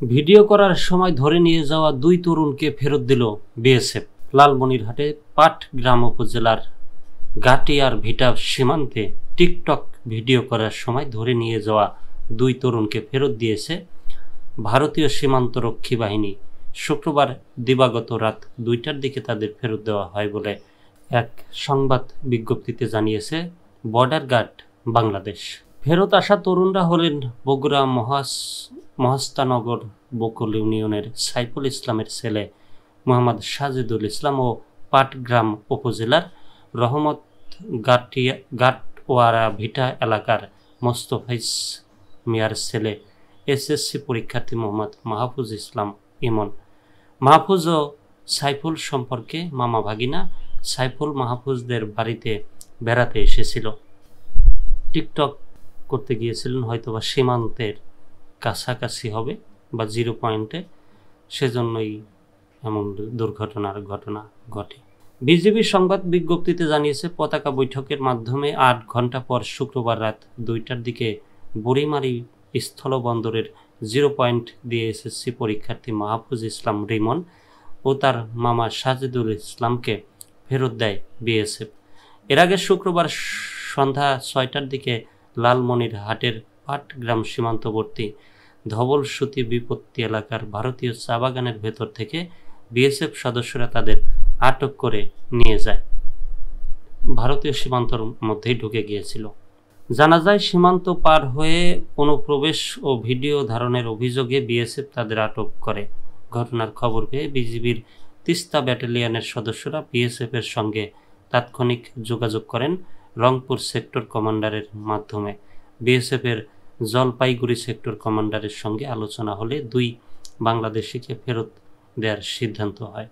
Video করার সময় ধরে নিয়ে যাওয়া দুই তরুণকে ফেরত দিল বিএসএফ। লালমনিরহাটে পাটগ্রাম উপজেলার গাটিয়ার ভিটা সীমান্তে টিকটক ভিডিও করার সময় ধরে নিয়ে যাওয়া দুই তরুণকে ফেরত দিয়েছে ভারতীয় সীমান্তরক্ষী বাহিনী। শুক্রবার দিবাগত রাত 2টার দিকে তাদের ফেরত দেওয়া হয় বলে এক সংবাদ বিজ্ঞপ্তিতে জানিয়েছে বর্ডার গার্ড বাংলাদেশ। ফেরত আসা তরুণরা হলেন বগুড়া মহাস্তানগর বকুল ইউনিয়নের সাইফুল ইসলামের ছেলে মোহাম্মদ সাজিদুল ইসলাম ও পাটগ্রাম উপজেলার রহমত গাটওয়ারা ভিটা এলাকার মোস্তফাইজ মিয়ার ছেলে এসএসসি পরীক্ষার্থী মোহাম্মদ মাহফুজ ইসলাম ইমন। মাহফুজ ও সাইফুল সম্পর্কে মামা ভাগিনা। সাইফুল মাহফুজদের বাড়িতে বেড়াতে এসেছিল, টিকটক করতে গিয়েছিলেন হয়তোবা সীমান্তের কাছাকাছি হবে বা 0 পয়েন্টে, সেজন্যই এমন দুর্ঘটনার ঘটনা ঘটে। বিজিবি সংবাদ বিজ্ঞপ্তিতে জানিয়েছে পতাকা বৈঠকের মাধ্যমে 8 ঘন্টা পর শুক্রবার রাত 2টার দিকে বুড়িমারি স্থলবন্দরের 0 পয়েন্ট দিয়ে এসএসসি পরীক্ষার্থী মাহফুজ ইসলাম রিমন ও তার মামা সাজিদুল ইসলামকে ফেরত দেয় বিএসএফ। এর আগে শুক্রবার সন্ধ্যা 6টার দিকে লালমনিরহাটের পাটগ্রাম সীমান্তবর্তী ধবলসুতি বিপত্তি এলাকার ভারতীয় চা বাগানের ভেতর থেকে বিএসএফ সদস্যরা তাদের আটক করে নিয়ে যায়। ভারতীয় সীমান্তর মধ্যেই ঢুকে গিয়েছিল। জানা যায় সীমান্ত পার হয়ে অনুপ্রবেশ ও ভিডিও ধারণের অভিযোগে বিএসএফ তাদের আটক করে। ঘটনার খবর পেয়ে বিজিবির তিস্তা ব্যাটালিয়নের সদস্যরা বিএসএফ এর সঙ্গে তাৎক্ষণিক যোগাযোগ করেন রংপুর সেক্টর কমান্ডারের মাধ্যমে। বিএসএফ এর জলপাইগুড়ি সেক্টর কমান্ডারের সঙ্গে আলোচনা হলে 2 বাংলাদেশিকে ফেরত দেওয়ার সিদ্ধান্ত হয়।